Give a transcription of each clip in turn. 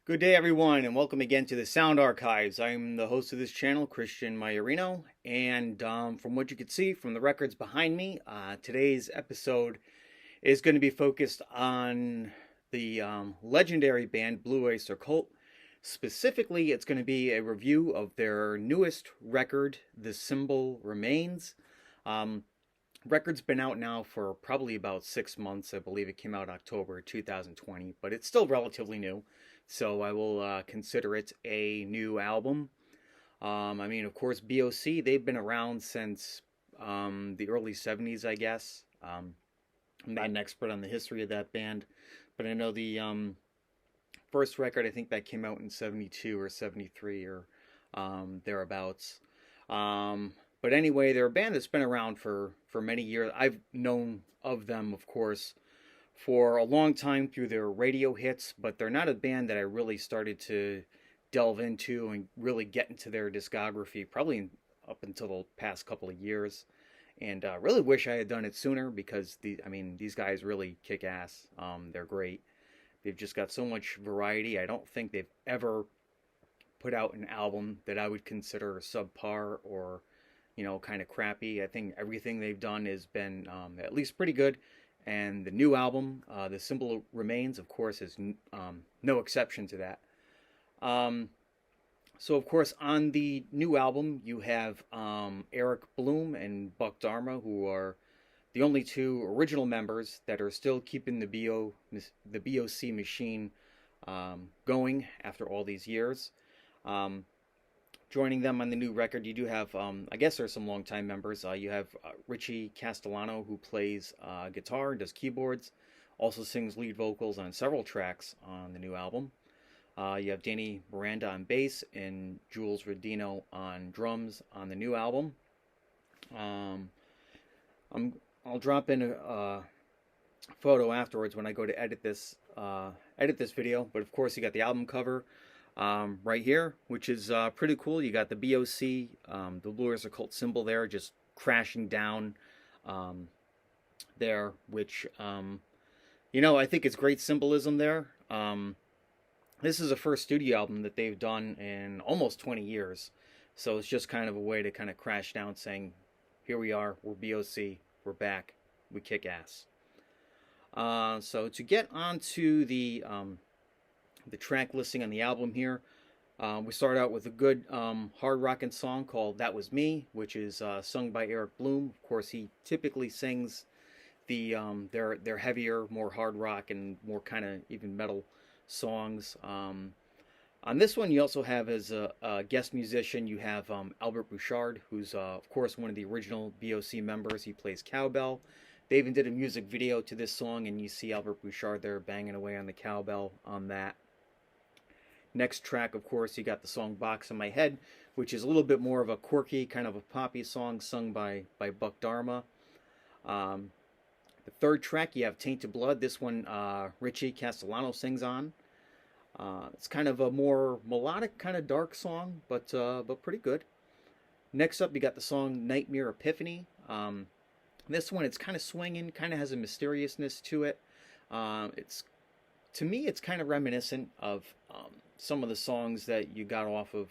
Good day, everyone, and welcome again to the Sound Archives. I'm the host of this channel, Christian Maiorino, and from what you can see from the records behind me, today's episode is going to be focused on the legendary band Blue Oyster Cult. Specifically, it's going to be a review of their newest record, The Symbol Remains. Um, Record's been out now for probably about 6 months. I believe it came out October 2020, but it's still relatively new. So I will consider it a new album. Of course, BOC, they've been around since the early 70s, I guess. I'm not an expert on the history of that band, but I know the first record, I think that came out in 72 or 73 or thereabouts. Um, but anyway, they're a band that's been around for many years. I've known of them, of course, for a long time through their radio hits, but they're not a band that I really started to delve into and really get into their discography probably up until the past couple of years. And really wish I had done it sooner because these guys really kick ass. They're great. They've just got so much variety. I don't think they've ever put out an album that I would consider subpar or, kind of crappy. I think everything they've done has been at least pretty good. And the new album, The Symbol Remains, of course, is no exception to that. Um, so, of course, on the new album, you have Eric Bloom and Buck Dharma, who are the only two original members that are still keeping the BOC machine going after all these years. Um, Joining them on the new record, you do have, I guess there's some longtime members. You have Richie Castellano, who plays guitar and does keyboards, also sings lead vocals on several tracks on the new album. You have Danny Miranda on bass and Jules Rodino on drums on the new album. Um, I'm, I'll drop in a photo afterwards when I go to edit this video. But of course, you got the album cover right here, which is pretty cool. You got the BOC, the Blue Oyster Cult symbol there, just crashing down um, there, which I think it's great symbolism there. This is the first studio album that they've done in almost 20 years, so it's just kind of a way to kind of crash down, saying, "Here we are, we're BOC, we're back, we kick ass." So to get onto the track listing on the album here. We start out with a good hard rocking song called "That Was Me," which is sung by Eric Bloom. Of course, he typically sings their heavier, more hard rock and more kind of even metal songs. On this one, you also have as a guest musician, you have Albert Bouchard, who's of course one of the original BOC members. He plays cowbell. They even did a music video to this song, and you see Albert Bouchard there banging away on the cowbell on that. Next track, of course, you got the song "Box in My Head," which is a little bit more of a quirky, kind of a poppy song sung by Buck Dharma. Um, the third track, you have "Tainted Blood." This one, Richie Castellano sings on. It's kind of a more melodic, kind of dark song, but pretty good. Next up, you got the song "Nightmare Epiphany." This one, it's kind of swinging, kind of has a mysteriousness to it. It's To me, it's kind of reminiscent of some of the songs that you got off of,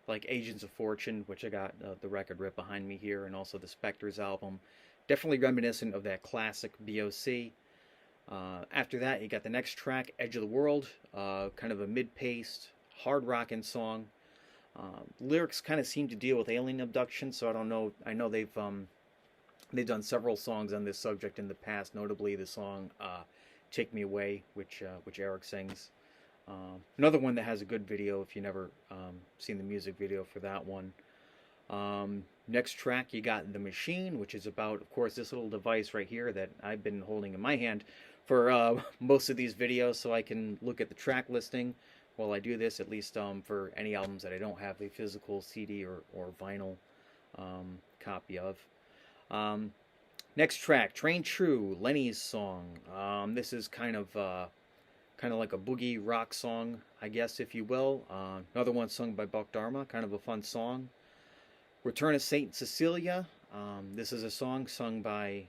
like Agents of Fortune, which I got the record right behind me here, and also the Spectres album. Definitely reminiscent of that classic BOC. After that, you got the next track, "Edge of the World," kind of a mid-paced, hard-rocking song. Lyrics kind of seem to deal with alien abduction, so I don't know. I know they've done several songs on this subject in the past, notably the song "Take Me Away," which Eric sings. Another one that has a good video if you never seen the music video for that one. Next track, you got "The Machine," which is about, of course, this little device right here that I've been holding in my hand for most of these videos, so I can look at the track listing while I do this, at least for any albums that I don't have a physical CD or vinyl copy of. Um, Next track, "Train True," Lenny's song. This is kind of like a boogie rock song, I guess, if you will. Another one sung by Buck Dharma, kind of a fun song. "Return of Saint Cecilia." This is a song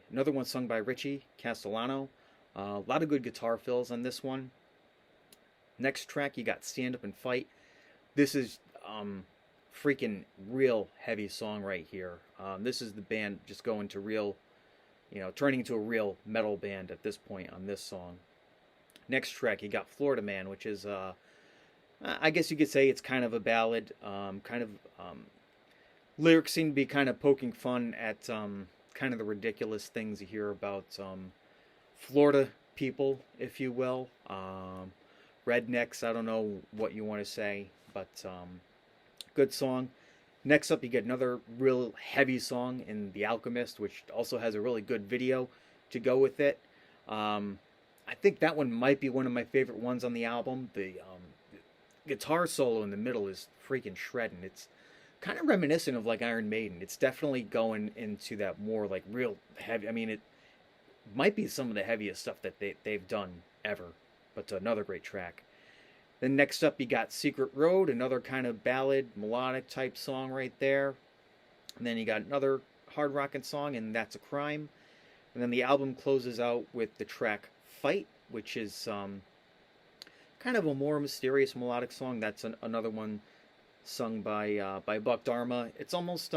another one sung by Richie Castellano. A lot of good guitar fills on this one. Next track, you got Stand Up and Fight. This is freaking real heavy song right here. This is the band just going to real, turning into a real metal band at this point on this song. Next track, you got Florida Man, which is, I guess you could say it's kind of a ballad. Lyrics seem to be kind of poking fun at kind of the ridiculous things you hear about Florida people, if you will. Rednecks, I don't know what you want to say, but good song. Next up, you get another real heavy song in The Alchemist, which also has a really good video to go with it. I think that one might be one of my favorite ones on the album. The guitar solo in the middle is freaking shredding. It's kind of reminiscent of like Iron Maiden. It's definitely going into that more like real heavy. I mean, it might be some of the heaviest stuff that they've done ever, but another great track. Then next up, you got Secret Road, another kind of ballad, melodic type song right there. And then you got another hard rocking song, and That's a Crime. And then the album closes out with the track Fight, which is kind of a more mysterious melodic song. That's another one sung by Buck Dharma. It's almost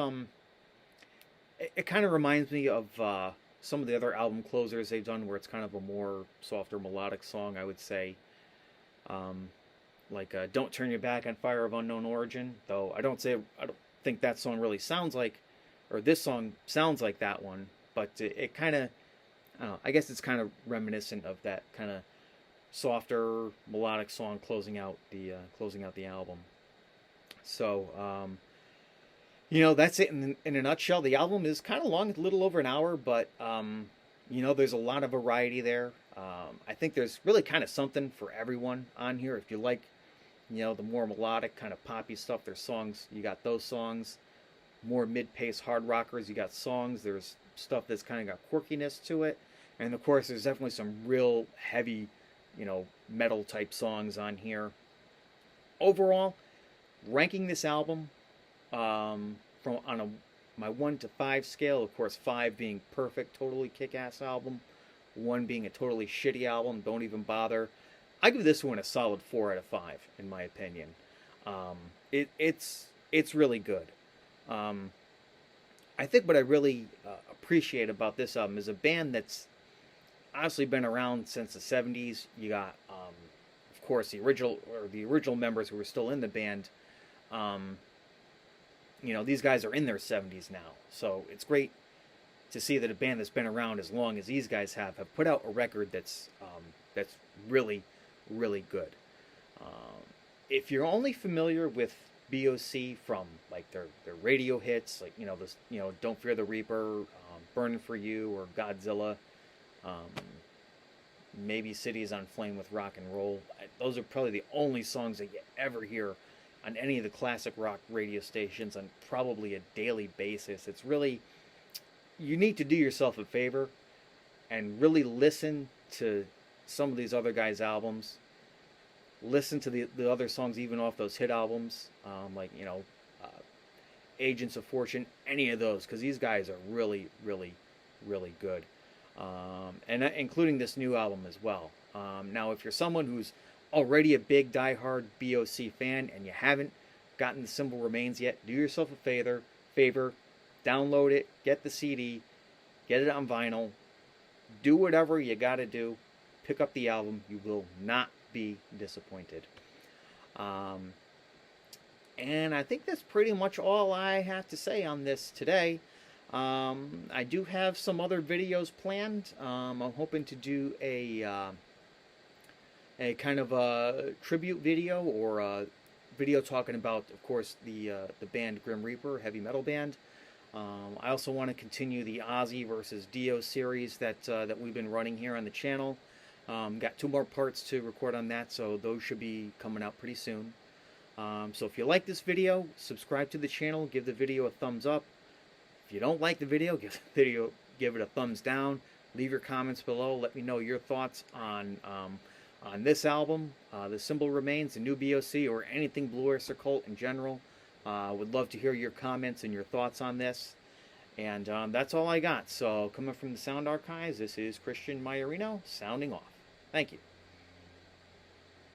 it kind of reminds me of some of the other album closers they've done, where it's kind of a more softer melodic song, I would say. Like Don't Turn Your Back on Fire of Unknown Origin, though I don't think that song really sounds like, or this song sounds like that one, but it kind of, I don't know, I guess it's kind of reminiscent of that kind of softer melodic song closing out the album. So that's it in a nutshell. The album is kind of long, a little over an hour, but there's a lot of variety there. I think there's really kind of something for everyone on here. If you like, the more melodic kind of poppy stuff, there's songs. You got those songs. More mid-pace hard rockers, you got songs. There's stuff that's kind of got quirkiness to it. And of course, there's definitely some real heavy, metal type songs on here. Overall, ranking this album my 1 to 5 scale, of course 5 being perfect, totally kick-ass album, 1 being a totally shitty album, don't even bother. I give this one a solid 4 out of 5, in my opinion. It's really good. I think what I really appreciate about this album is a band that's honestly been around since the 70s. You got, of course, the original members who were still in the band. These guys are in their 70s now, so it's great to see that a band that's been around as long as these guys have put out a record that's really, really good. If you're only familiar with BOC from like their radio hits, like Don't Fear the Reaper, Burning for You, or Godzilla, maybe Cities on Flame with Rock and Roll, those are probably the only songs that you ever hear on any of the classic rock radio stations on probably a daily basis. It's really, you need to do yourself a favor and really listen to some of these other guys' albums. Listen to the other songs even off those hit albums, Agents of Fortune, any of those, because these guys are really, really, really good. And including this new album as well. Now, if you're someone who's already a big diehard BOC fan and you haven't gotten The Symbol Remains yet, do yourself a favor, download it, get the CD, get it on vinyl, do whatever you gotta do, pick up the album. You will not be disappointed. And I think that's pretty much all I have to say on this today. I do have some other videos planned. I'm hoping to do a kind of a tribute video, or a video talking about, of course, the band Grim Reaper, heavy metal band. I also want to continue the Ozzy versus Dio series that we've been running here on the channel. Got 2 more parts to record on that, so those should be coming out pretty soon. So if you like this video, subscribe to the channel, give the video a thumbs up. If you don't like the video, give it a thumbs down. Leave your comments below. Let me know your thoughts on this album, The Symbol Remains, the new BOC, or anything Blue Oyster Cult in general. Would love to hear your comments and your thoughts on this. And that's all I got. So coming from the Sound Archives, this is Christian Maiorino, sounding off. Thank you.